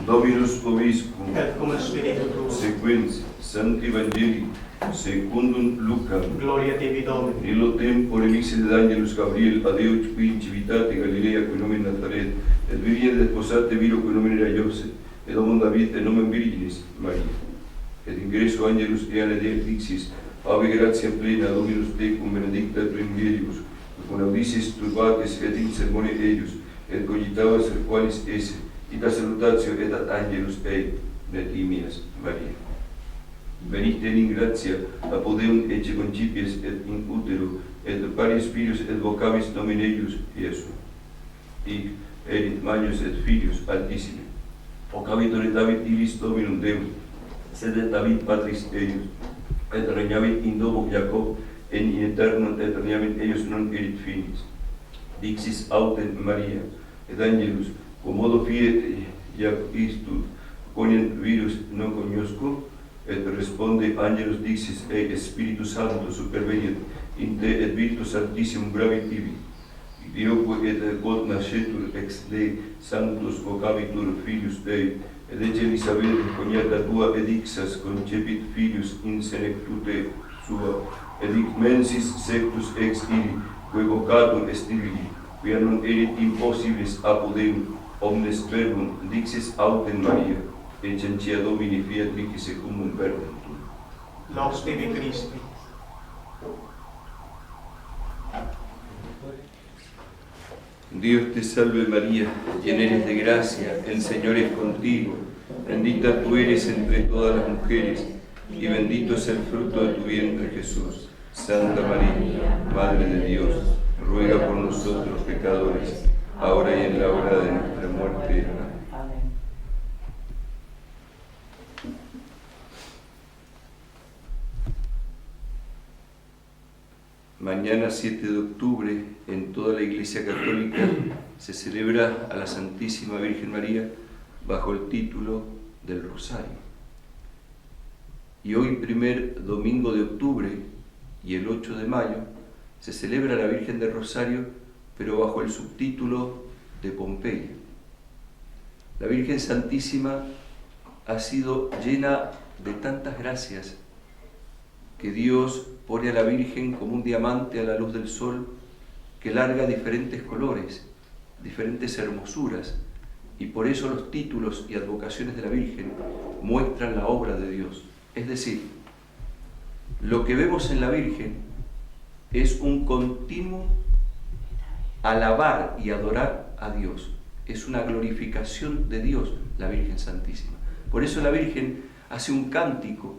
Dominus vobiscum, et cum spiritu tuo. sequens Sancti Evangelii secundum Lucam. Gloria tibi, Domine. Illo tempore mixit angelus Gabriel ad eo qui in civitate Galilea qui nomen Nazaret, et virgine desposate viro qui nomen era Iosef, et domum David et nomen Virginis Maria. Et ingresso angelus eane Dei dixis, ave gratia plena Dominus tecum benedicta tu in mulieribus, cum audisis turbates et in sermone eius, et cogitabas qualis esse, ita salutatio et ad angelus ei, ne timias Maria. Venite in gratia, apodeum ecce concipies et in utero, et pari spirius et vocabis nomen eius Iesu. Hic erit Magnus et Filius Altissimi. Vocabitore David ilis Dominum Deum, sed et David patris eius, et regnavit in domo Jacob, en in aeternum et regnavit eius non erit finis. Dixis autem Maria, et angelus, commodo fiet istud, conient virus non cognosco, et responde angelus dixis ei Spiritus Sancto superveniet in te et Virtus Sanctissimum gravit tibi. Dioque et quod nascetur ex Dei sanctus vocabitur Filius Dei, et ecce Elisabeth coniata tua edixas concepit Filius in senectute sua, et hic mensis sectus ex iri, quae vocatur est Filii, quia non erit impossibilis apodem omnes verbum dixis autem Maria, eccentia Domini fiat mihi secundum verbum tuum. Laus tibi, Christi. Dios te salve María, llena eres de gracia, el Señor es contigo, bendita tú eres entre todas las mujeres, y bendito es el fruto de tu vientre Jesús. Santa María, Madre de Dios, ruega por nosotros pecadores, ahora y en la hora de nuestra muerte. Amén. Mañana 7 de octubre, en toda la Iglesia Católica, se celebra a la Santísima Virgen María bajo el título del Rosario. Y hoy, primer domingo de octubre y el 8 de mayo, se celebra a la Virgen del Rosario, pero bajo el subtítulo de Pompeya. La Virgen Santísima ha sido llena de tantas gracias que Dios pone a la Virgen como un diamante a la luz del sol que larga diferentes colores, diferentes hermosuras, y por eso los títulos y advocaciones de la Virgen muestran la obra de Dios. Es decir, lo que vemos en la Virgen es un continuo alabar y adorar a Dios. Es una glorificación de Dios, la Virgen Santísima. Por eso la Virgen hace un cántico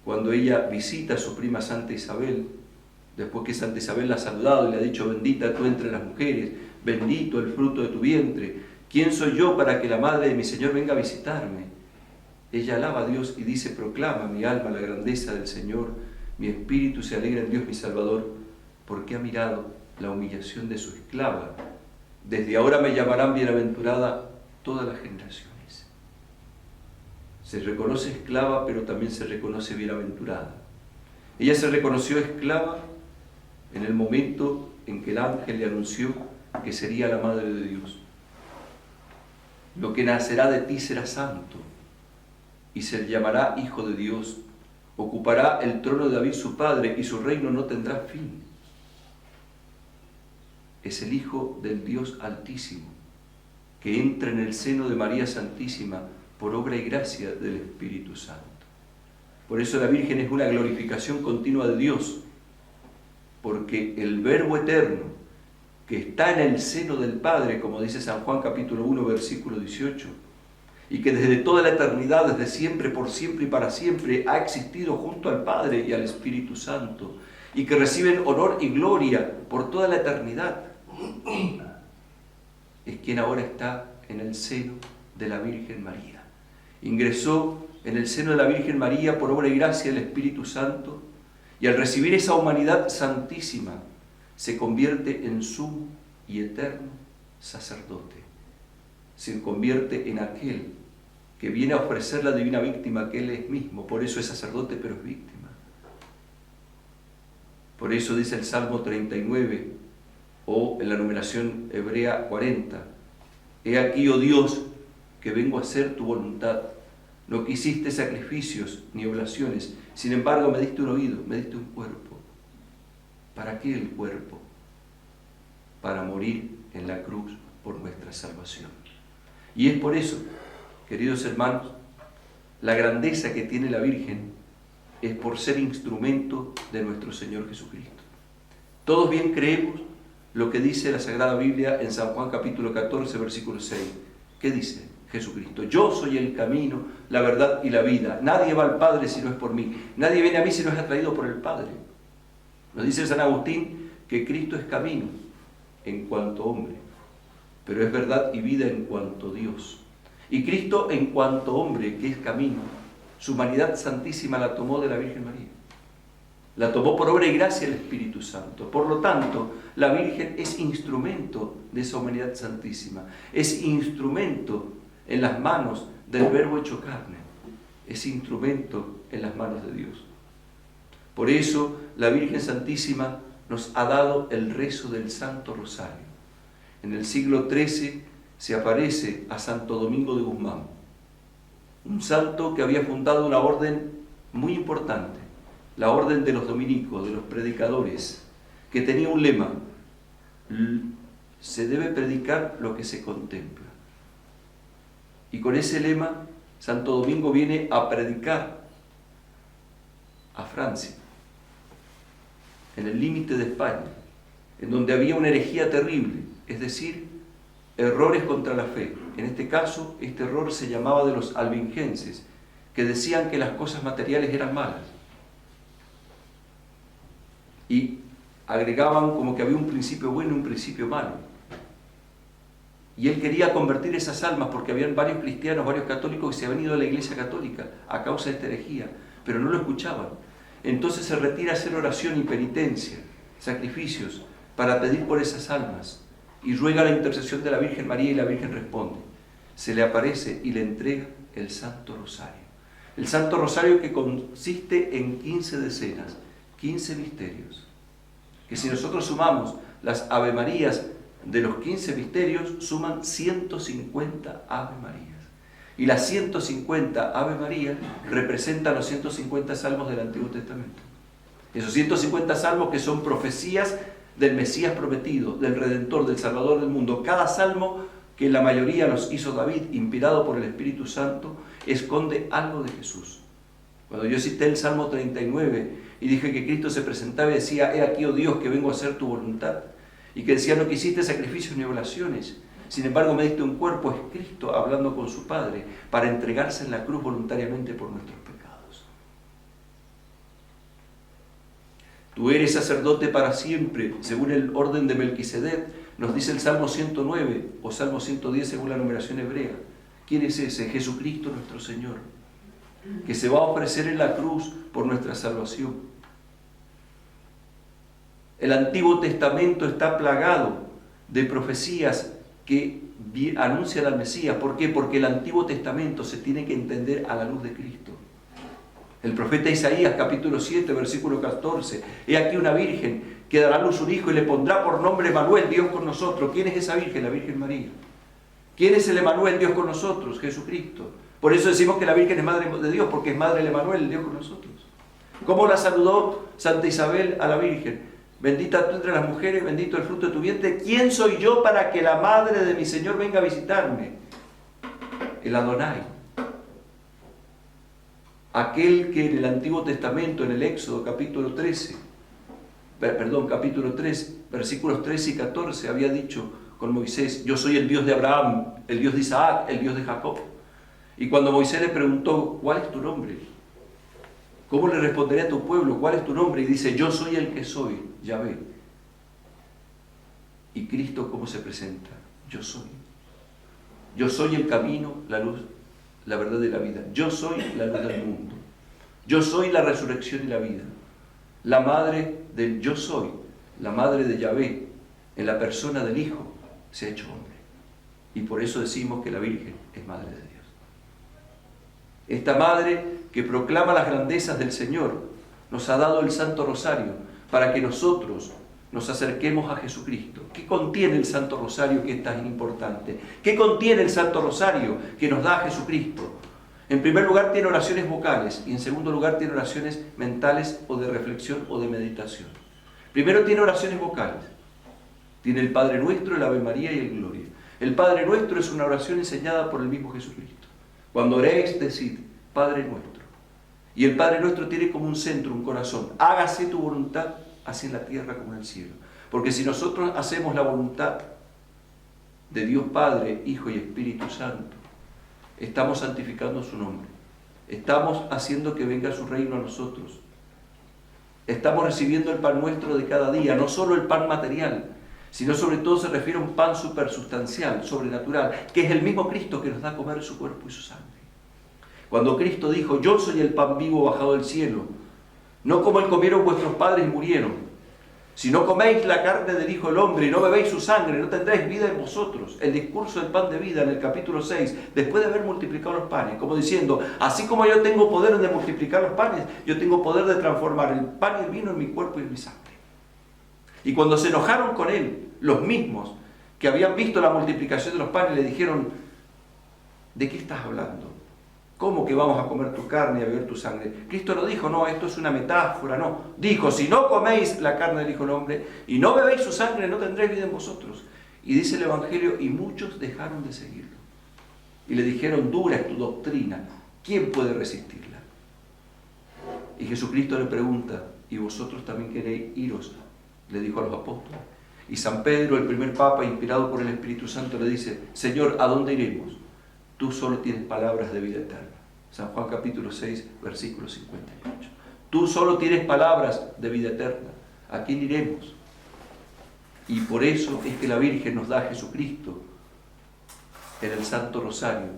cuando ella visita a su prima Santa Isabel, después que Santa Isabel la ha saludado y le ha dicho: bendita tú entre las mujeres, bendito el fruto de tu vientre, ¿quién soy yo para que la madre de mi Señor venga a visitarme? Ella alaba a Dios y dice: proclama mi alma la grandeza del Señor, mi espíritu se alegra en Dios mi Salvador, porque ha mirado la humillación de su esclava. Desde ahora me llamarán bienaventurada todas las generaciones. Se reconoce esclava, pero también se reconoce bienaventurada. Ella se reconoció esclava en el momento en que el ángel le anunció que sería la Madre de Dios. Lo que nacerá de ti será santo, y se llamará Hijo de Dios. Ocupará el trono de David su padre, y su reino no tendrá fin. Es el Hijo del Dios Altísimo, que entra en el seno de María Santísima por obra y gracia del Espíritu Santo. Por eso la Virgen es una glorificación continua de Dios, porque el Verbo eterno, que está en el seno del Padre, como dice San Juan capítulo 1, versículo 18, y que desde toda la eternidad, desde siempre, por siempre y para siempre, ha existido junto al Padre y al Espíritu Santo, y que reciben honor y gloria por toda la eternidad, es quien ahora está en el seno de la Virgen María. Ingresó en el seno de la Virgen María por obra y gracia del Espíritu Santo, y al recibir esa humanidad santísima se convierte en sumo y eterno sacerdote. Se convierte en aquel que viene a ofrecer la divina víctima que Él es mismo. Por eso es sacerdote, pero es víctima. Por eso dice el Salmo 39, o en la numeración hebrea 40, he aquí, oh Dios, que vengo a hacer tu voluntad. No quisiste sacrificios ni oblaciones, sin embargo me diste un oído, me diste un cuerpo. ¿Para qué el cuerpo? Para morir en la cruz por nuestra salvación. Y es por eso, queridos hermanos, la grandeza que tiene la Virgen es por ser instrumento de nuestro Señor Jesucristo. Todos bien creemos lo que dice la Sagrada Biblia en San Juan capítulo 14, versículo 6. ¿Qué dice Jesucristo? Yo soy el camino, la verdad y la vida. Nadie va al Padre si no es por mí. Nadie viene a mí si no es atraído por el Padre. Nos dice San Agustín que Cristo es camino en cuanto hombre, pero es verdad y vida en cuanto Dios. Y Cristo en cuanto hombre, que es camino, su humanidad santísima la tomó de la Virgen María. La tomó por obra y gracia del Espíritu Santo. Por lo tanto, la Virgen es instrumento de esa humanidad santísima. Es instrumento en las manos del Verbo hecho carne. Es instrumento en las manos de Dios. Por eso, la Virgen Santísima nos ha dado el rezo del Santo Rosario. En el siglo XIII se aparece a Santo Domingo de Guzmán, un santo que había fundado una orden muy importante, la orden de los dominicos, de los predicadores, que tenía un lema: se debe predicar lo que se contempla. Y con ese lema, Santo Domingo viene a predicar a Francia, en el límite de España, en donde había una herejía terrible, es decir, errores contra la fe. En este caso, este error se llamaba de los albingenses, que decían que las cosas materiales eran malas. Y agregaban como que había un principio bueno y un principio malo. Y él quería convertir esas almas porque habían varios cristianos, varios católicos que se habían ido a la Iglesia Católica a causa de esta herejía, pero no lo escuchaban. Entonces se retira a hacer oración y penitencia, sacrificios, para pedir por esas almas. Y ruega la intercesión de la Virgen María y la Virgen responde. Se le aparece y le entrega el Santo Rosario. El Santo Rosario que consiste en 15 decenas, 15 misterios. Que si nosotros sumamos las Ave Marías de los 15 misterios, suman 150 Ave Marías. Y las 150 Ave Marías representan los 150 salmos del Antiguo Testamento. Esos 150 salmos que son profecías del Mesías prometido, del Redentor, del Salvador del mundo. Cada salmo, que la mayoría los hizo David, inspirado por el Espíritu Santo, esconde algo de Jesús. Cuando yo cité el Salmo 39 y dije que Cristo se presentaba y decía: he aquí, oh Dios, que vengo a hacer tu voluntad, y que decía: no quisiste sacrificios ni oblaciones, sin embargo me diste un cuerpo, es Cristo hablando con su Padre para entregarse en la cruz voluntariamente por nuestros pecados. Tú eres sacerdote para siempre, según el orden de Melquisedec, nos dice el Salmo 109 o Salmo 110 según la numeración hebrea. ¿Quién es ese? Jesucristo nuestro Señor, que se va a ofrecer en la cruz por nuestra salvación. El Antiguo Testamento está plagado de profecías que anuncian al Mesías. ¿Por qué? Porque el Antiguo Testamento se tiene que entender a la luz de Cristo. El profeta Isaías, capítulo 7, versículo 14. He aquí una virgen que dará a luz un hijo y le pondrá por nombre Emanuel, Dios con nosotros. ¿Quién es esa virgen? La Virgen María. ¿Quién es el Emanuel, Dios con nosotros? Jesucristo. Por eso decimos que la Virgen es madre de Dios, porque es madre del Emanuel, Dios con nosotros. ¿Cómo la saludó Santa Isabel a la Virgen? Bendita tú entre las mujeres, bendito el fruto de tu vientre. ¿Quién soy yo para que la madre de mi Señor venga a visitarme? El Adonai. Aquel que en el Antiguo Testamento, en el Éxodo capítulo 3, versículos 13 y 14, había dicho con Moisés: yo soy el Dios de Abraham, el Dios de Isaac, el Dios de Jacob. Y cuando Moisés le preguntó: ¿cuál es tu nombre? ¿Cómo le responderé a tu pueblo? ¿Cuál es tu nombre? Y dice: yo soy el que soy, Yahvé. ¿Y Cristo cómo se presenta? Yo soy. Yo soy el camino, la luz, la verdad y la vida. Yo soy la luz del mundo. Yo soy la resurrección y la vida. La madre del yo soy, la madre de Yahvé, en la persona del Hijo, se ha hecho hombre. Y por eso decimos que la Virgen es madre de Dios. Esta madre que proclama las grandezas del Señor nos ha dado el Santo Rosario para que nosotros nos acerquemos a Jesucristo. ¿Qué contiene el Santo Rosario que es tan importante? ¿Qué contiene el Santo Rosario que nos da Jesucristo? En primer lugar tiene oraciones vocales y en segundo lugar tiene oraciones mentales o de reflexión o de meditación. Primero tiene oraciones vocales. Tiene el Padre Nuestro, el Ave María y el Gloria. El Padre Nuestro es una oración enseñada por el mismo Jesucristo. Cuando oréis, decid, Padre Nuestro. Y el Padre Nuestro tiene como un centro, un corazón. Hágase tu voluntad, así en la tierra como en el cielo. Porque si nosotros hacemos la voluntad de Dios Padre, Hijo y Espíritu Santo, estamos santificando su nombre. Estamos haciendo que venga su reino a nosotros. Estamos recibiendo el pan nuestro de cada día, no solo el pan material, sino sobre todo se refiere a un pan supersustancial, sobrenatural, que es el mismo Cristo que nos da a comer su cuerpo y su sangre. Cuando Cristo dijo, yo soy el pan vivo bajado del cielo, no como él comieron vuestros padres y murieron. Si no coméis la carne del Hijo del Hombre y no bebéis su sangre, no tendréis vida en vosotros. El discurso del pan de vida en el capítulo 6, después de haber multiplicado los panes, como diciendo, así como yo tengo poder de multiplicar los panes, yo tengo poder de transformar el pan y el vino en mi cuerpo y en mi sangre. Y cuando se enojaron con él, los mismos que habían visto la multiplicación de los panes, le dijeron, ¿de qué estás hablando? ¿Cómo que vamos a comer tu carne y a beber tu sangre? Cristo no dijo, no, esto es una metáfora, no. Dijo, si no coméis la carne del Hijo del Hombre y no bebéis su sangre, no tendréis vida en vosotros. Y dice el Evangelio, y muchos dejaron de seguirlo. Y le dijeron, dura es tu doctrina, ¿quién puede resistirla? Y Jesucristo le pregunta, ¿y vosotros también queréis iros? Le dijo a los apóstoles. Y San Pedro, el primer papa, inspirado por el Espíritu Santo, le dice, Señor, ¿a dónde iremos? Tú solo tienes palabras de vida eterna. San Juan capítulo 6, versículo 58. Tú solo tienes palabras de vida eterna. ¿A quién iremos? Y por eso es que la Virgen nos da a Jesucristo en el Santo Rosario,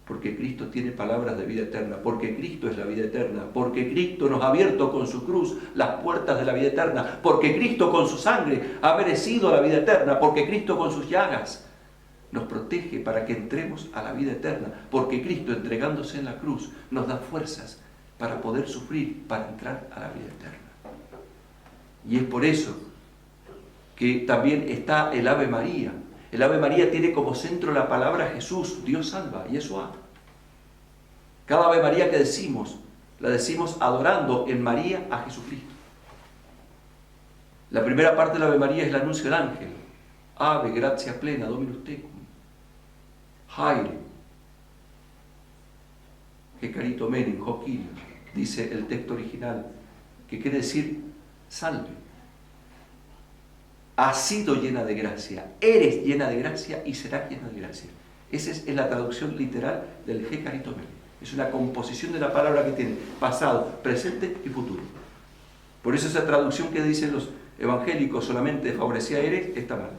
porque Cristo tiene palabras de vida eterna, porque Cristo es la vida eterna, porque Cristo nos ha abierto con su cruz las puertas de la vida eterna, porque Cristo con su sangre ha merecido la vida eterna, porque Cristo con sus llagas nos protege para que entremos a la vida eterna, porque Cristo entregándose en la cruz nos da fuerzas para poder sufrir, para entrar a la vida eterna. Y es por eso que también está el Ave María. El Ave María tiene como centro la palabra Jesús, Dios salva, y eso ha. Cada Ave María que decimos, la decimos adorando en María a Jesucristo. La primera parte de la Ave María es el anuncio del ángel. Ave, gratia plena, Dominus tecum. Hail, que carito menem, joquil, dice el texto original, que quiere decir salve. Has sido llena de gracia, eres llena de gracia y serás llena de gracia. Esa es la traducción literal del He carito menem. Es una composición de la palabra que tiene pasado, presente y futuro. Por eso esa traducción que dicen los evangélicos solamente favorecía eres, está mal.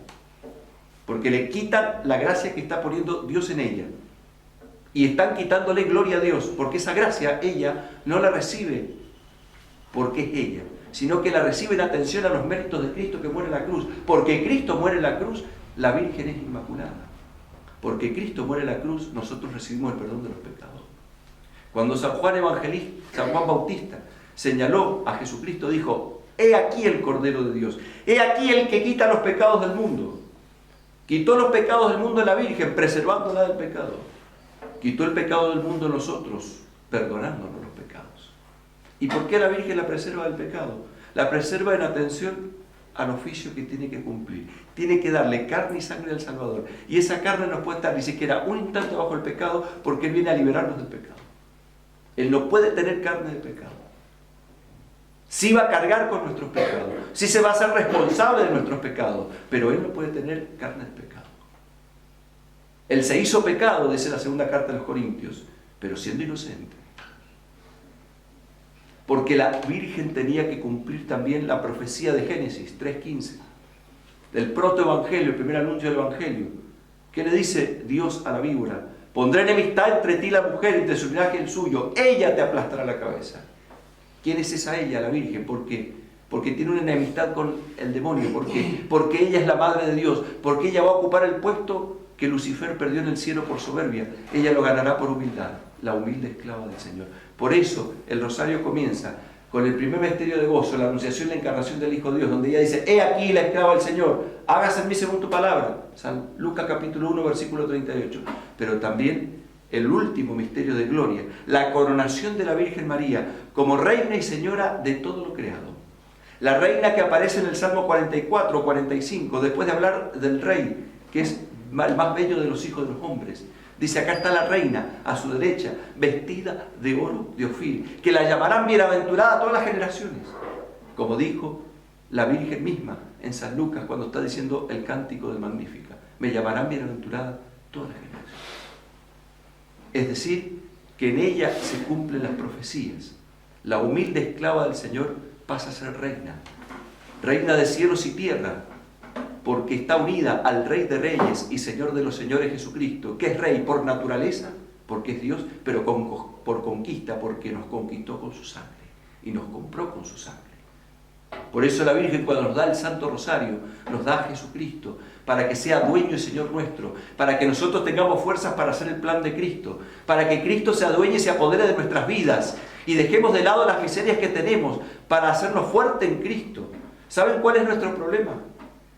Porque le quitan la gracia que está poniendo Dios en ella. Y están quitándole gloria a Dios, porque esa gracia ella no la recibe porque es ella, sino que la recibe en atención a los méritos de Cristo que muere en la cruz. Porque Cristo muere en la cruz, la Virgen es inmaculada. Porque Cristo muere en la cruz, nosotros recibimos el perdón de los pecados. Cuando San Juan Bautista señaló a Jesucristo, dijo, he aquí el Cordero de Dios, he aquí el que quita los pecados del mundo. Quitó los pecados del mundo en la Virgen, preservándola del pecado. Quitó el pecado del mundo en nosotros, perdonándonos los pecados. ¿Y por qué la Virgen la preserva del pecado? La preserva en atención al oficio que tiene que cumplir. Tiene que darle carne y sangre al Salvador. Y esa carne no puede estar ni siquiera un instante bajo el pecado, porque Él viene a liberarnos del pecado. Él no puede tener carne de pecado. Sí va a cargar con nuestros pecados, sí se va a hacer responsable de nuestros pecados, pero Él no puede tener carne de pecado. Él se hizo pecado, dice la segunda carta de los Corintios, pero siendo inocente. Porque la Virgen tenía que cumplir también la profecía de Génesis 3:15, del protoevangelio, el primer anuncio del evangelio. ¿Qué le dice Dios a la víbora? Pondré enemistad entre ti y la mujer, entre su linaje y el suyo, ella te aplastará la cabeza. ¿Quién es esa ella, la Virgen? ¿Por qué? Porque tiene una enemistad con el demonio. ¿Por qué? Porque ella es la madre de Dios. Porque ella va a ocupar el puesto que Lucifer perdió en el cielo por soberbia. Ella lo ganará por humildad, la humilde esclava del Señor. Por eso el rosario comienza con el primer misterio de gozo, la anunciación y la encarnación del Hijo de Dios, donde ella dice, he aquí la esclava del Señor, hágase en mí según tu palabra. San Lucas capítulo 1, versículo 38. Pero también el último misterio de gloria, la coronación de la Virgen María como reina y señora de todo lo creado. La reina que aparece en el Salmo 44 o 45, después de hablar del rey, que es el más bello de los hijos de los hombres. Dice, acá está la reina, a su derecha, vestida de oro de Ofir, que la llamarán bienaventurada a todas las generaciones. Como dijo la Virgen misma en San Lucas, cuando está diciendo el cántico de Magnífica, me llamarán bienaventurada todas las generaciones. Es decir, que en ella se cumplen las profecías. La humilde esclava del Señor pasa a ser reina, reina de cielos y tierra, porque está unida al Rey de Reyes y Señor de los Señores Jesucristo, que es Rey por naturaleza, porque es Dios, pero por conquista, porque nos conquistó con su sangre y nos compró con su sangre. Por eso la Virgen, cuando nos da el Santo Rosario, nos da a Jesucristo, para que sea dueño y Señor nuestro, para que nosotros tengamos fuerzas para hacer el plan de Cristo, para que Cristo sea dueño y se apodere de nuestras vidas, y dejemos de lado las miserias que tenemos, para hacernos fuertes en Cristo. ¿Saben cuál es nuestro problema?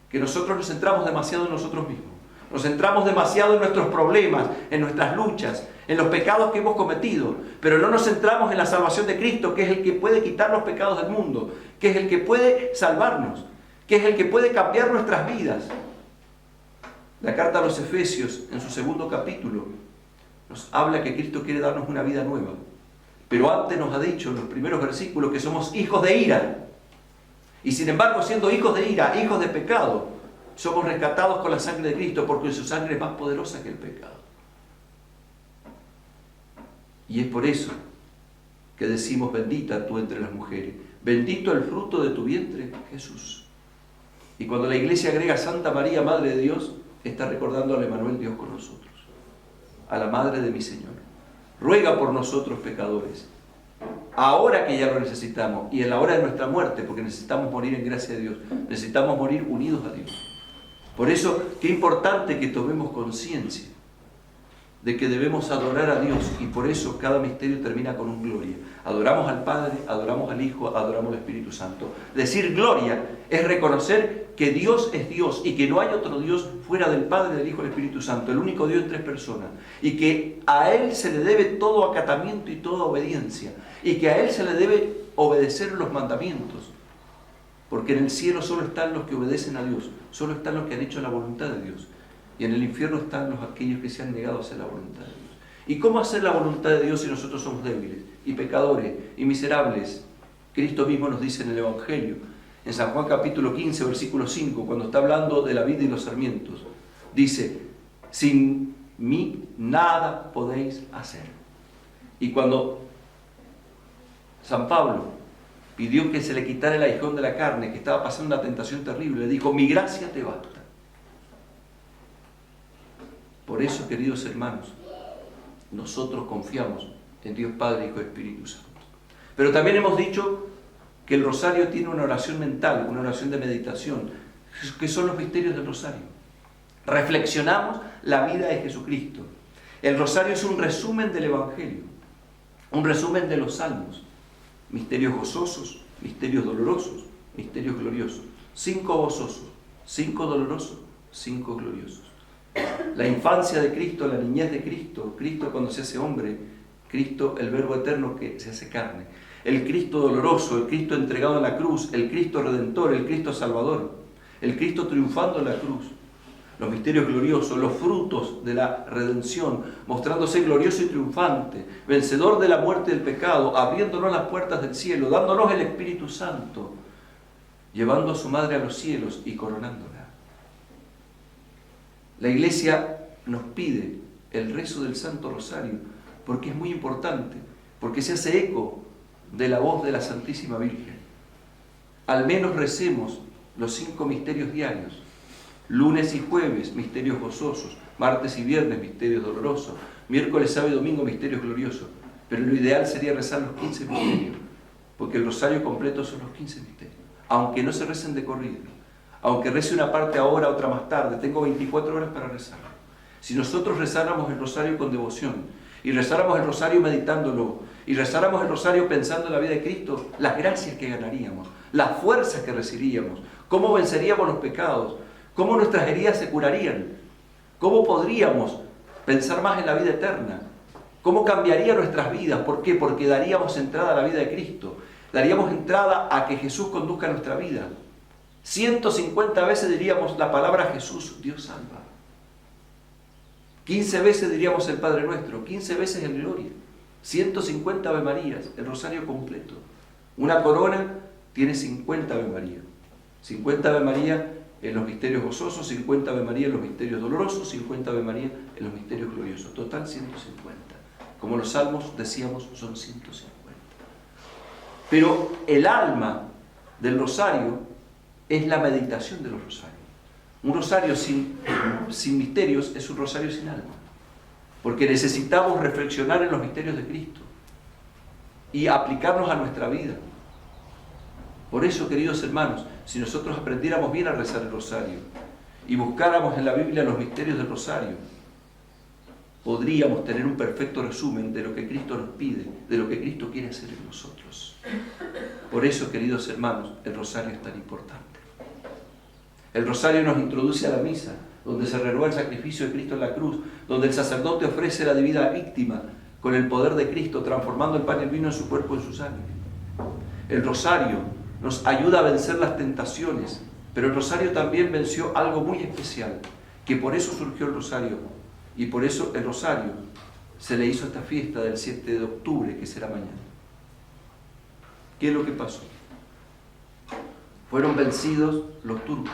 Que nosotros nos centramos demasiado en nosotros mismos. Nos centramos demasiado en nuestros problemas, en nuestras luchas, en los pecados que hemos cometido, pero no nos centramos en la salvación de Cristo, que es el que puede quitar los pecados del mundo, que es el que puede salvarnos, que es el que puede cambiar nuestras vidas. La carta a los Efesios, en su 2º capítulo, nos habla que Cristo quiere darnos una vida nueva, pero antes nos ha dicho en los primeros versículos que somos hijos de ira. Y sin embargo, siendo hijos de ira, hijos de pecado, somos rescatados con la sangre de Cristo, porque su sangre es más poderosa que el pecado. Y es por eso que decimos, bendita tú entre las mujeres, bendito el fruto de tu vientre, Jesús. Y cuando la Iglesia agrega Santa María, Madre de Dios, está recordando al Emmanuel, Dios con nosotros, a la Madre de mi Señor. Ruega por nosotros pecadores, ahora que ya lo necesitamos, y en la hora de nuestra muerte, porque necesitamos morir en gracia de Dios, necesitamos morir unidos a Dios. Por eso, qué importante que tomemos conciencia de que debemos adorar a Dios, y por eso cada misterio termina con un gloria. Adoramos al Padre, adoramos al Hijo, adoramos al Espíritu Santo. Decir gloria es reconocer que Dios es Dios y que no hay otro Dios fuera del Padre, del Hijo y del Espíritu Santo, el único Dios en 3 personas, y que a Él se le debe todo acatamiento y toda obediencia, y que a Él se le debe obedecer los mandamientos, porque en el cielo solo están los que obedecen a Dios, solo están los que han hecho la voluntad de Dios, y en el infierno están aquellos que se han negado a hacer la voluntad de Dios. ¿Y cómo hacer la voluntad de Dios si nosotros somos débiles y pecadores y miserables? Cristo mismo nos dice en el Evangelio, en San Juan capítulo 15, versículo 5, cuando está hablando de la vid y los sarmientos, dice, sin mí nada podéis hacer. Y cuando San Pablo pidió que se le quitara el aguijón de la carne, que estaba pasando una tentación terrible, le dijo, mi gracia te basta. Por eso, queridos hermanos, nosotros confiamos en Dios Padre, Hijo y Espíritu Santo. Pero también hemos dicho que el rosario tiene una oración mental, una oración de meditación, que son los misterios del rosario. Reflexionamos la vida de Jesucristo. El rosario es un resumen del Evangelio, un resumen de los salmos. Misterios gozosos, misterios dolorosos, misterios gloriosos. 5 gozosos, 5 dolorosos, 5 gloriosos. La infancia de Cristo, la niñez de Cristo, Cristo cuando se hace hombre, Cristo el Verbo eterno que se hace carne, el Cristo doloroso, el Cristo entregado en la cruz, el Cristo redentor, el Cristo salvador, el Cristo triunfando en la cruz, los misterios gloriosos, los frutos de la redención, mostrándose glorioso y triunfante, vencedor de la muerte y del pecado, abriéndonos las puertas del cielo, dándonos el Espíritu Santo, llevando a su madre a los cielos y coronándola. La Iglesia nos pide el rezo del Santo Rosario porque es muy importante, porque se hace eco de la voz de la Santísima Virgen. Al menos recemos los 5 misterios diarios, lunes y jueves, misterios gozosos, martes y viernes, misterios dolorosos, miércoles, sábado y domingo, misterios gloriosos. Pero lo ideal sería rezar los 15 misterios, porque el rosario completo son los 15 misterios, aunque no se recen de corrido. Aunque rece una parte ahora, otra más tarde, tengo 24 horas para rezarlo. Si nosotros rezáramos el rosario con devoción y rezáramos el rosario meditándolo y rezáramos el rosario pensando en la vida de Cristo, las gracias que ganaríamos, las fuerzas que recibiríamos, cómo venceríamos los pecados, cómo nuestras heridas se curarían, cómo podríamos pensar más en la vida eterna, cómo cambiaría nuestras vidas. ¿Por qué? Porque daríamos entrada a la vida de Cristo, daríamos entrada a que Jesús conduzca nuestra vida. 150 veces diríamos la palabra Jesús, Dios salva. 15 veces diríamos el Padre Nuestro, 15 veces el Gloria, 150 Ave Marías, el rosario completo. Una corona tiene 50 Ave María. 50 Ave María en los misterios gozosos, 50 Ave María en los misterios dolorosos, 50 Ave María en los misterios gloriosos. Total 150. Como los salmos decíamos, son 150. Pero el alma del rosario es la meditación de los rosarios. Un rosario sin misterios es un rosario sin alma. Porque necesitamos reflexionar en los misterios de Cristo y aplicarnos a nuestra vida. Por eso, queridos hermanos, si nosotros aprendiéramos bien a rezar el rosario y buscáramos en la Biblia los misterios del rosario, podríamos tener un perfecto resumen de lo que Cristo nos pide, de lo que Cristo quiere hacer en nosotros. Por eso, queridos hermanos, el rosario es tan importante. El rosario nos introduce a la misa, donde se renueva el sacrificio de Cristo en la cruz, donde el sacerdote ofrece la divina víctima con el poder de Cristo, transformando el pan y el vino en su cuerpo y en su sangre. El rosario nos ayuda a vencer las tentaciones, pero el rosario también venció algo muy especial, que por eso surgió el rosario, y por eso el rosario se le hizo esta fiesta del 7 de octubre, que será mañana. ¿Qué es lo que pasó? Fueron vencidos los turcos,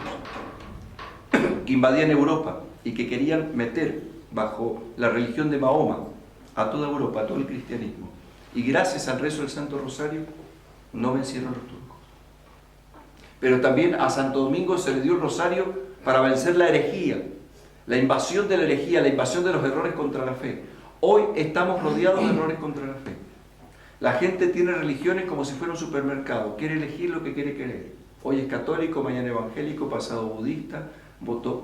que invadían Europa y que querían meter bajo la religión de Mahoma a toda Europa, a todo el cristianismo. Y gracias al rezo del Santo Rosario no vencieron los turcos. Pero también a Santo Domingo se le dio el rosario para vencer la herejía, la invasión de la herejía, la invasión de los errores contra la fe. Hoy estamos rodeados de errores contra la fe. La gente tiene religiones como si fuera un supermercado, quiere elegir lo que quiere querer. Hoy es católico, mañana evangélico, pasado budista,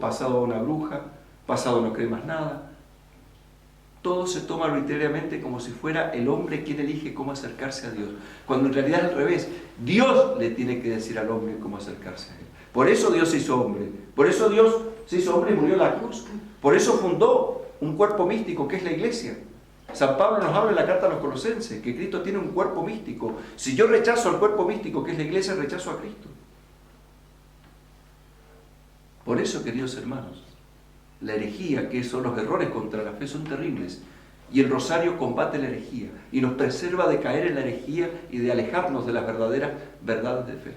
pasado una bruja, pasado no cree más nada. Todo se toma arbitrariamente como si fuera el hombre quien elige cómo acercarse a Dios, cuando en realidad es al revés. Dios le tiene que decir al hombre cómo acercarse a Él. Por eso Dios se hizo hombre, por eso Dios se hizo hombre y murió en la cruz, por eso fundó un cuerpo místico que es la iglesia. San Pablo nos habla en la carta a los Colosenses que Cristo tiene un cuerpo místico. Si yo rechazo al cuerpo místico que es la iglesia, rechazo a Cristo. Por eso, queridos hermanos, la herejía, que son los errores contra la fe, son terribles. Y el rosario combate la herejía y nos preserva de caer en la herejía y de alejarnos de las verdaderas verdades de fe.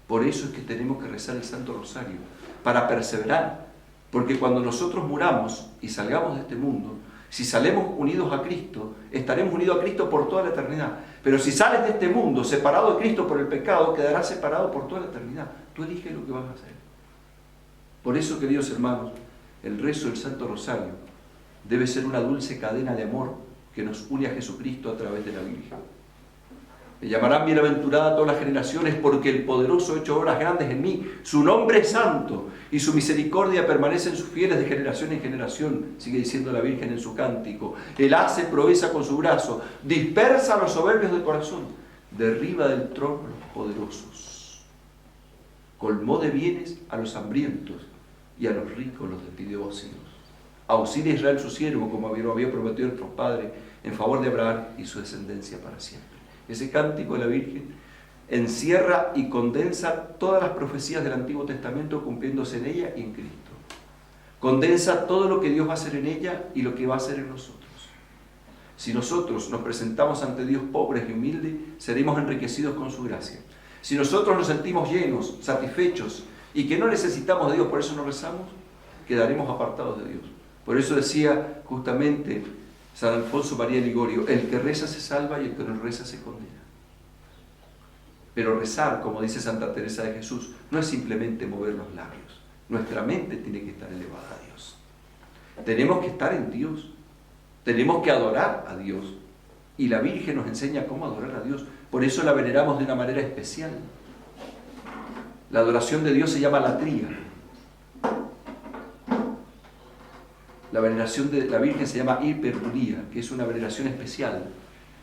Por eso es que tenemos que rezar el Santo Rosario, para perseverar. Porque cuando nosotros muramos y salgamos de este mundo, si salemos unidos a Cristo, estaremos unidos a Cristo por toda la eternidad. Pero si sales de este mundo separado de Cristo por el pecado, quedarás separado por toda la eternidad. Tú eliges lo que vas a hacer. Por eso, queridos hermanos, el rezo del Santo Rosario debe ser una dulce cadena de amor que nos une a Jesucristo a través de la Virgen. Me llamarán bienaventurada todas las generaciones, porque el poderoso ha hecho obras grandes en mí. Su nombre es santo y su misericordia permanece en sus fieles de generación en generación, sigue diciendo la Virgen en su cántico. Él hace proeza con su brazo, dispersa a los soberbios de corazón, derriba del trono a los poderosos. Colmó de bienes a los hambrientos y a los ricos los despidió vacíos. Auxilia a Israel su siervo, como había prometido a nuestros padres, en favor de Abraham y su descendencia para siempre. Ese cántico de la Virgen encierra y condensa todas las profecías del Antiguo Testamento cumpliéndose en ella y en Cristo. Condensa todo lo que Dios va a hacer en ella y lo que va a hacer en nosotros. Si nosotros nos presentamos ante Dios pobres y humildes, seremos enriquecidos con su gracia. Si nosotros nos sentimos llenos, satisfechos y que no necesitamos de Dios, por eso no rezamos, quedaremos apartados de Dios. Por eso decía justamente San Alfonso María Ligorio, el que reza se salva y el que no reza se condena. Pero rezar, como dice Santa Teresa de Jesús, no es simplemente mover los labios. Nuestra mente tiene que estar elevada a Dios. Tenemos que estar en Dios. Tenemos que adorar a Dios. Y la Virgen nos enseña cómo adorar a Dios. Por eso la veneramos de una manera especial. La adoración de Dios se llama latría. La veneración de la Virgen se llama hiperduría, que es una veneración especial.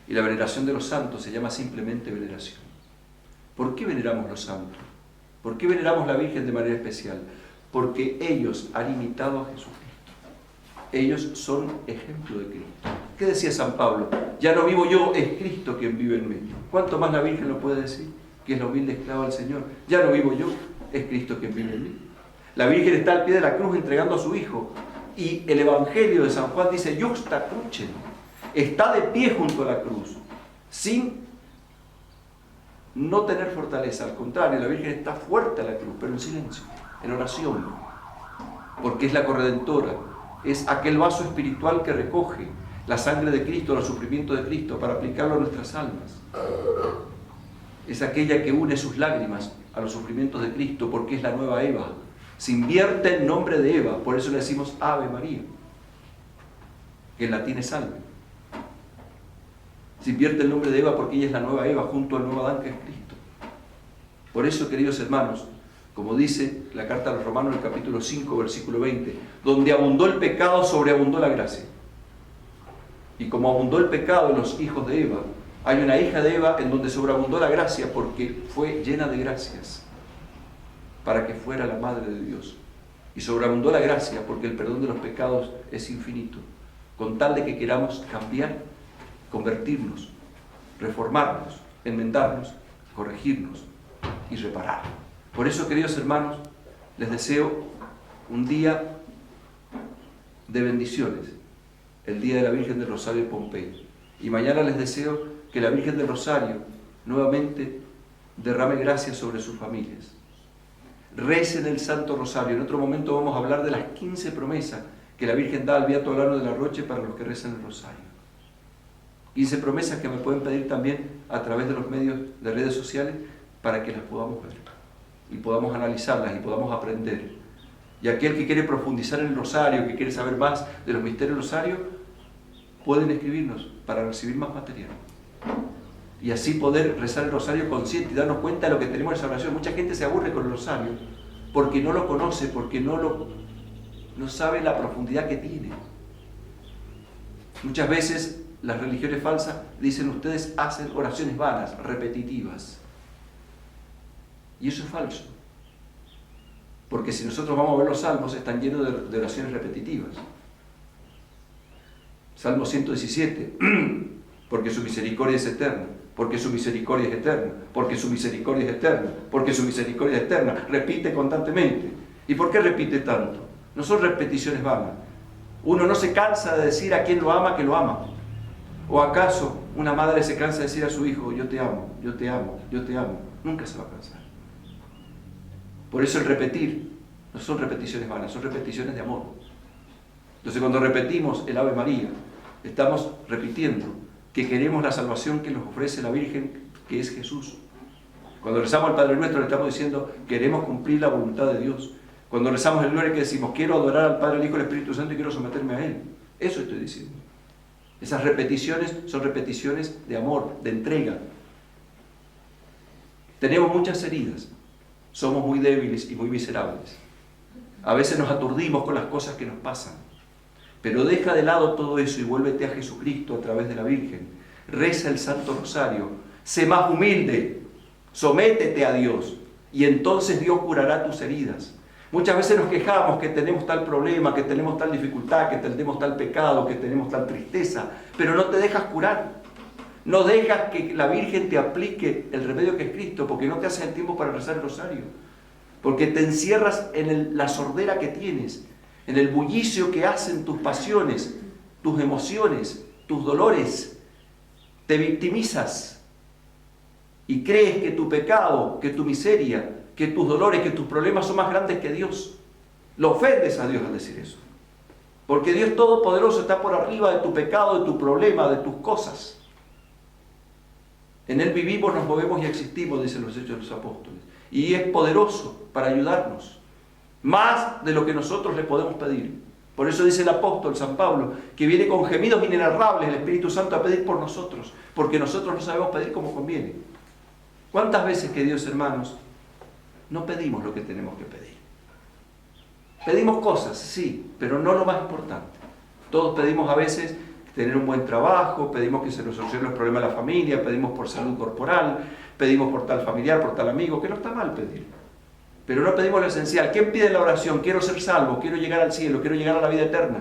Y la veneración de los santos se llama simplemente veneración. ¿Por qué veneramos los santos? ¿Por qué veneramos la Virgen de manera especial? Porque ellos han imitado a Jesucristo. Ellos son ejemplo de Cristo. ¿Qué decía San Pablo? Ya no vivo yo, es Cristo quien vive en mí. ¿Cuánto más la Virgen lo puede decir? Que es la humilde esclava del Señor. Ya no vivo yo, es Cristo quien vive en mí. La Virgen está al pie de la cruz entregando a su Hijo. Y el Evangelio de San Juan dice, Juxta crucem, está de pie junto a la cruz, sin no tener fortaleza. Al contrario, la Virgen está fuerte a la cruz, pero en silencio, en oración, porque es la corredentora, es aquel vaso espiritual que recoge la sangre de Cristo, los sufrimientos de Cristo, para aplicarlo a nuestras almas. Es aquella que une sus lágrimas a los sufrimientos de Cristo, porque es la nueva Eva. Se invierte en nombre de Eva, por eso le decimos Ave María, que en latín es salve. Se invierte el nombre de Eva porque ella es la nueva Eva junto al nuevo Adán que es Cristo. Por eso, queridos hermanos, como dice la carta a los Romanos en el capítulo 5, versículo 20, donde abundó el pecado, sobreabundó la gracia. Y como abundó el pecado en los hijos de Eva, hay una hija de Eva en donde sobreabundó la gracia porque fue llena de gracias para que fuera la madre de Dios. Y sobreabundó la gracia porque el perdón de los pecados es infinito, con tal de que queramos cambiar, convertirnos, reformarnos, enmendarnos, corregirnos y reparar. Por eso, queridos hermanos, les deseo un día de bendiciones, el día de la Virgen del Rosario de Pompeya. Y mañana les deseo que la Virgen del Rosario nuevamente derrame gracia sobre sus familias. Recen el Santo Rosario. En otro momento vamos a hablar de las 15 promesas que la Virgen da al Beato Alano de la Roche para los que rezan el Rosario. 15 promesas que me pueden pedir también a través de los medios de redes sociales para que las podamos ver y podamos analizarlas y podamos aprender. Y aquel que quiere profundizar en el Rosario, que quiere saber más de los misterios del Rosario, pueden escribirnos para recibir más material. Y así poder rezar el Rosario consciente y darnos cuenta de lo que tenemos en esa oración. Mucha gente se aburre con el Rosario porque no lo conoce, porque no sabe la profundidad que tiene. Muchas veces las religiones falsas dicen, ustedes hacen oraciones vanas, repetitivas. Y eso es falso. Porque si nosotros vamos a ver los salmos, están llenos de oraciones repetitivas. Salmo 117, porque su misericordia es eterna, porque su misericordia es eterna, porque su misericordia es eterna, porque su misericordia es eterna. Repite constantemente. ¿Y por qué repite tanto? No son repeticiones vanas. Uno no se cansa de decir a quien lo ama que lo ama. ¿O acaso una madre se cansa de decir a su hijo, yo te amo, yo te amo, yo te amo? Nunca se va a cansar. Por eso el repetir no son repeticiones vanas, son repeticiones de amor. Entonces cuando repetimos el Ave María, estamos repitiendo que queremos la salvación que nos ofrece la Virgen, que es Jesús. Cuando rezamos al Padre Nuestro le estamos diciendo, queremos cumplir la voluntad de Dios. Cuando rezamos el Gloria que decimos, quiero adorar al Padre, al Hijo y al Espíritu Santo y quiero someterme a Él. Eso estoy diciendo. Esas repeticiones son repeticiones de amor, de entrega. Tenemos muchas heridas. Somos muy débiles y muy miserables. A veces nos aturdimos con las cosas que nos pasan. Pero deja de lado todo eso y vuélvete a Jesucristo a través de la Virgen. Reza el Santo Rosario. Sé más humilde. Sométete a Dios. Y entonces Dios curará tus heridas. Muchas veces nos quejamos que tenemos tal problema, que tenemos tal dificultad, que tenemos tal pecado, que tenemos tal tristeza. Pero no te dejas curar. No dejas que la Virgen te aplique el remedio que es Cristo, porque no te haces el tiempo para rezar el Rosario. Porque te encierras en la sordera que tienes, en el bullicio que hacen tus pasiones, tus emociones, tus dolores. Te victimizas y crees que tu pecado, que tu miseria, que tus dolores, que tus problemas son más grandes que Dios. Lo ofendes a Dios al decir eso. Porque Dios Todopoderoso está por arriba de tu pecado, de tu problema, de tus cosas. En Él vivimos, nos movemos y existimos, dicen los Hechos de los Apóstoles. Y es poderoso para ayudarnos. Más de lo que nosotros le podemos pedir. Por eso dice el apóstol San Pablo, que viene con gemidos inenarrables el Espíritu Santo a pedir por nosotros, porque nosotros no sabemos pedir como conviene. ¿Cuántas veces, queridos hermanos, no pedimos lo que tenemos que pedir? Pedimos cosas, sí, pero no lo más importante. Todos pedimos a veces tener un buen trabajo, pedimos que se nos solucionen los problemas de la familia, pedimos por salud corporal, pedimos por tal familiar, por tal amigo, que no está mal pedir. Pero no pedimos lo esencial. ¿Quién pide en la oración? Quiero ser salvo, quiero llegar al cielo, quiero llegar a la vida eterna.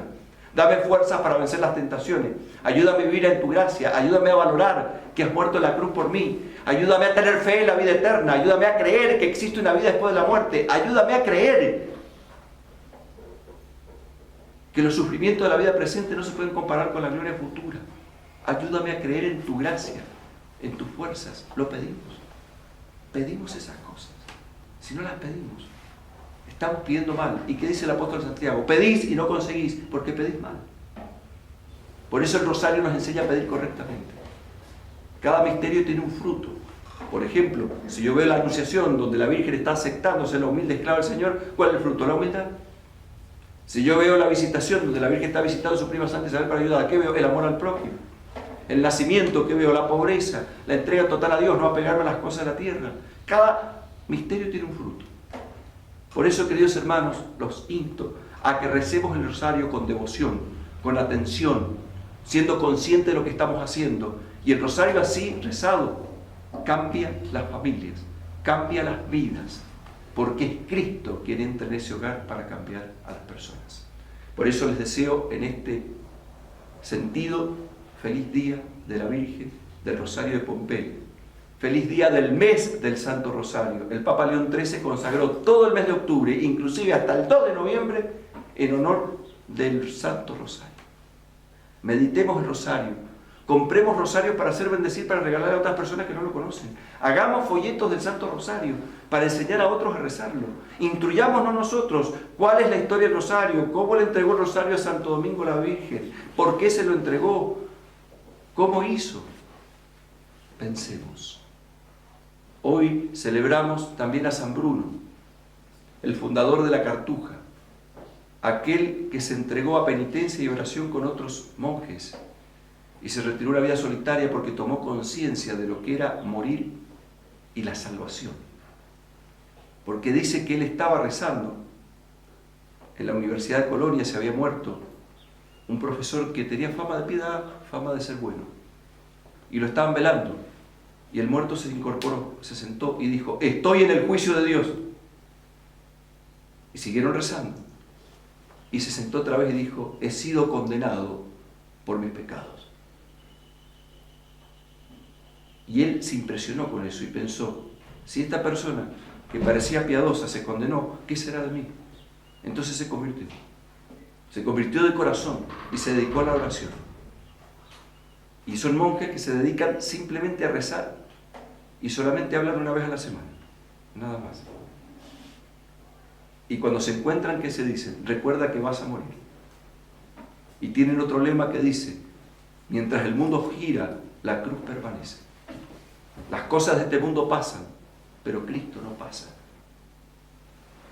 Dame fuerzas para vencer las tentaciones. Ayúdame a vivir en tu gracia. Ayúdame a valorar que has muerto en la cruz por mí. Ayúdame a tener fe en la vida eterna. Ayúdame a creer que existe una vida después de la muerte. Ayúdame a creer que los sufrimientos de la vida presente no se pueden comparar con la gloria futura. Ayúdame a creer en tu gracia, en tus fuerzas. Lo pedimos. Pedimos esas cosas. Si no las pedimos, estamos pidiendo mal. ¿Y qué dice el apóstol Santiago? Pedís y no conseguís porque pedís mal. Por eso el rosario nos enseña a pedir correctamente. Cada misterio tiene un fruto. Por ejemplo, si yo veo la Anunciación donde la Virgen está aceptándose la humilde esclava del Señor, ¿cuál es el fruto? La humildad. Si yo veo la Visitación donde la Virgen está visitando a su prima Santa Isabel para ayudar, ¿qué veo? El amor al prójimo. El nacimiento, ¿qué veo? La pobreza, la entrega total a Dios, no apegarme a las cosas de la tierra. Cada misterio tiene un fruto. Por eso, queridos hermanos, los insto a que recemos el rosario con devoción, con atención, siendo conscientes de lo que estamos haciendo. Y el rosario así, rezado, cambia las familias, cambia las vidas, porque es Cristo quien entra en ese hogar para cambiar a las personas. Por eso les deseo en este sentido, feliz día de la Virgen del Rosario de Pompeya. Feliz día del mes del Santo Rosario. El Papa León XIII consagró todo el mes de octubre, inclusive hasta el 2 de noviembre, en honor del Santo Rosario. Meditemos el Rosario. Compremos Rosario para hacer bendecir, para regalar a otras personas que no lo conocen. Hagamos folletos del Santo Rosario para enseñar a otros a rezarlo. Instruyámonos nosotros cuál es la historia del Rosario, cómo le entregó el Rosario a Santo Domingo la Virgen, por qué se lo entregó, cómo hizo. Pensemos. Hoy celebramos también a San Bruno, el fundador de la Cartuja, aquel que se entregó a penitencia y oración con otros monjes y se retiró a la vida solitaria porque tomó conciencia de lo que era morir y la salvación. Porque dice que él estaba rezando. En la Universidad de Colonia se había muerto un profesor que tenía fama de piedad, fama de ser bueno, y lo estaban velando. Y el muerto se incorporó, se sentó y dijo: estoy en el juicio de Dios. Y siguieron rezando. Y se sentó otra vez y dijo: he sido condenado por mis pecados. Y él se impresionó con eso y pensó: si esta persona que parecía piadosa se condenó, ¿qué será de mí? Entonces se convirtió. Se convirtió de corazón y se dedicó a la oración. Y son monjes que se dedican simplemente a rezar y solamente hablan una vez a la semana, nada más. Y cuando se encuentran, ¿qué se dicen? Recuerda que vas a morir. Y tienen otro lema que dice: mientras el mundo gira, la cruz permanece. Las cosas de este mundo pasan, pero Cristo no pasa.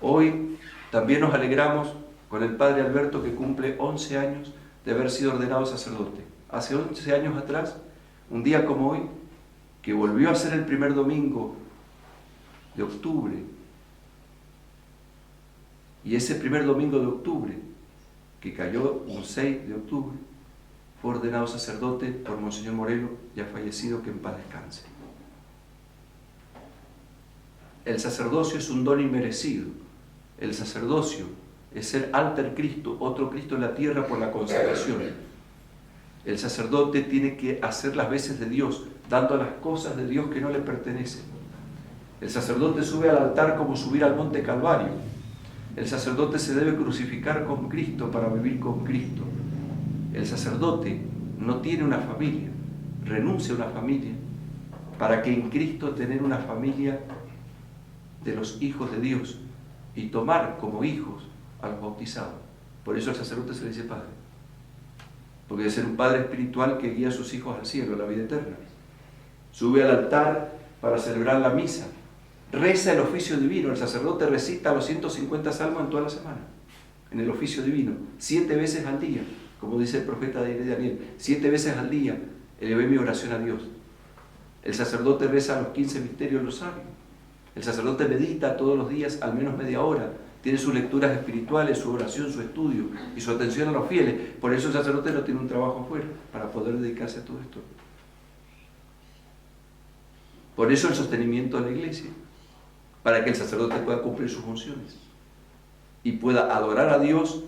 Hoy también nos alegramos con el Padre Alberto, que cumple 11 años de haber sido ordenado sacerdote. Hace 11 años atrás, un día como hoy, que volvió a ser el primer domingo de octubre, y ese primer domingo de octubre, que cayó un 6 de octubre, fue ordenado sacerdote por Monseñor Moreno, ya fallecido, que en paz descanse. El sacerdocio es un don inmerecido. El sacerdocio es ser alter Cristo, otro Cristo en la tierra por la consagración. El sacerdote tiene que hacer las veces de Dios, dando las cosas de Dios que no le pertenecen. El sacerdote sube al altar como subir al monte Calvario. El sacerdote se debe crucificar con Cristo para vivir con Cristo. El sacerdote no tiene una familia, renuncia a una familia, para que en Cristo tener una familia de los hijos de Dios y tomar como hijos a los bautizados. Por eso al sacerdote se le dice padre, porque debe ser un padre espiritual que guía a sus hijos al cielo, a la vida eterna. Sube al altar para celebrar la misa, reza el oficio divino. El sacerdote recita los 150 salmos en toda la semana, en el oficio divino, 7 veces al día, como dice el profeta Daniel, 7 veces al día elevé mi oración a Dios. El sacerdote reza los 15 misterios del rosario. El sacerdote medita todos los días al menos media hora tiene sus lecturas espirituales, su oración, su estudio y su atención a los fieles. Por eso el sacerdote no tiene un trabajo afuera, para poder dedicarse a todo esto. Por eso el sostenimiento de la iglesia, para que el sacerdote pueda cumplir sus funciones y pueda adorar a Dios,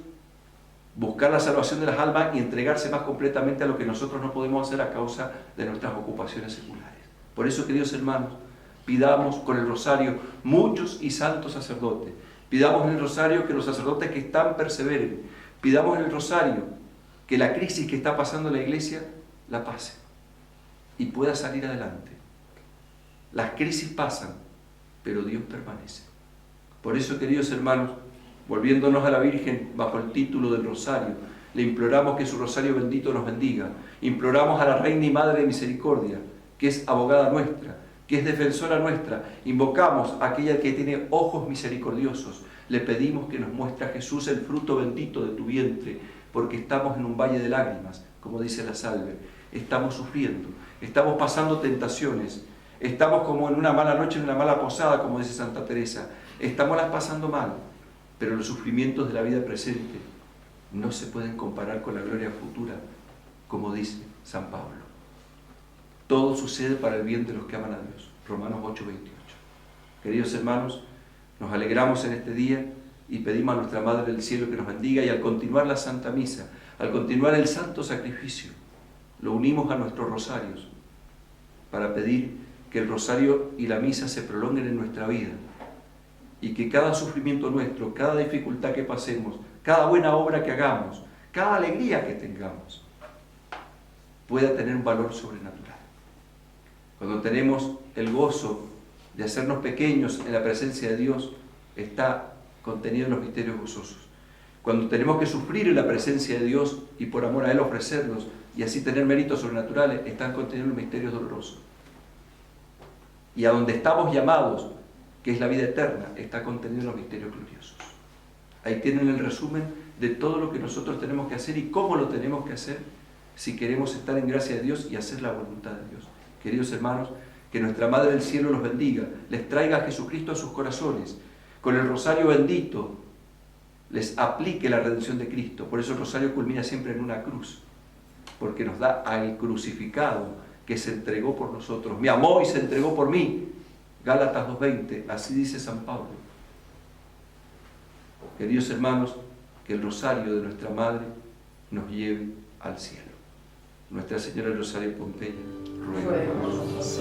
buscar la salvación de las almas y entregarse más completamente a lo que nosotros no podemos hacer a causa de nuestras ocupaciones seculares. Por eso, queridos hermanos, pidamos con el rosario muchos y santos sacerdotes. Pidamos en el rosario que los sacerdotes que están perseveren. Pidamos en el rosario que la crisis que está pasando en la iglesia la pase y pueda salir adelante. Las crisis pasan, pero Dios permanece. Por eso, queridos hermanos, volviéndonos a la Virgen bajo el título del rosario, le imploramos que su rosario bendito nos bendiga. Imploramos a la Reina y Madre de Misericordia, que es abogada nuestra, que es defensora nuestra. Invocamos a aquella que tiene ojos misericordiosos. Le pedimos que nos muestre a Jesús el fruto bendito de tu vientre, porque estamos en un valle de lágrimas, como dice la salve. Estamos sufriendo, estamos pasando tentaciones, estamos como en una mala noche, en una mala posada, como dice Santa Teresa. Estamos las pasando mal, pero los sufrimientos de la vida presente no se pueden comparar con la gloria futura, como dice San Pablo. Todo sucede para el bien de los que aman a Dios. Romanos 8:28. Queridos hermanos, nos alegramos en este día y pedimos a nuestra Madre del Cielo que nos bendiga, y al continuar la Santa Misa, al continuar el Santo Sacrificio, lo unimos a nuestros rosarios para pedir que el rosario y la misa se prolonguen en nuestra vida y que cada sufrimiento nuestro, cada dificultad que pasemos, cada buena obra que hagamos, cada alegría que tengamos, pueda tener un valor sobrenatural. Cuando tenemos el gozo de hacernos pequeños en la presencia de Dios, está contenido en los misterios gozosos. Cuando tenemos que sufrir en la presencia de Dios y por amor a Él ofrecernos y así tener méritos sobrenaturales, están contenidos los misterios dolorosos. Y a donde estamos llamados, que es la vida eterna, está contenido en los misterios gloriosos. Ahí tienen el resumen de todo lo que nosotros tenemos que hacer y cómo lo tenemos que hacer si queremos estar en gracia de Dios y hacer la voluntad de Dios. Queridos hermanos, que nuestra Madre del Cielo los bendiga, les traiga a Jesucristo a sus corazones, con el rosario bendito les aplique la redención de Cristo. Por eso el rosario culmina siempre en una cruz, porque nos da al crucificado que se entregó por nosotros. Me amó y se entregó por mí. Gálatas 2:20, así dice San Pablo. Queridos hermanos, que el rosario de nuestra Madre nos lleve al cielo. Nuestra Señora del Rosario Pompeya, ruega por nosotros.